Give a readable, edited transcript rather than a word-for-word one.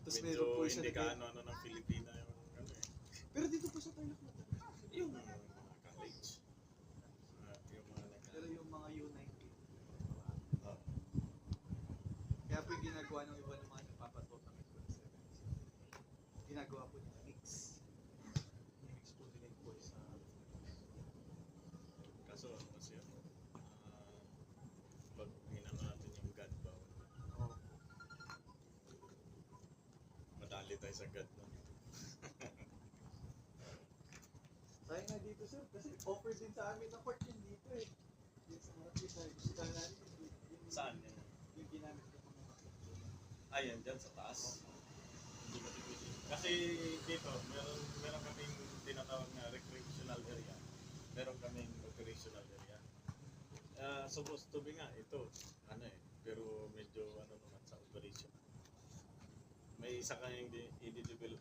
Tapos medyo meron po siya hindi nag- ka ano ng Filipina yung ano eh. Pero dito po sa Tarlac na. Yung mga college. Yung mga Pero yung mga U19. oh, Kaya po yung ginagawa ng iba ng mga nagpapatok ng F-17. Ginagawa po nila mix. Mix po nila yung boys sa... kaso ano kasi pag hinang natin yung God ba, Oh. madali tayo sa God no? Tayo nga dito sir, kasi offer din sa amin ng court yun dito eh. Yung sa mga kita, gusto ka namin yung Saan yun? yung ginamit ko mga Ayan, dyan sa taas. Hindi kasi pwede. Kasi dito, meron kaming tinatawag na recreational area. Meron kaming operational area. Supposed to be nga, ito, ano eh, pero medyo ano naman sa operation. May isa kayong i-develop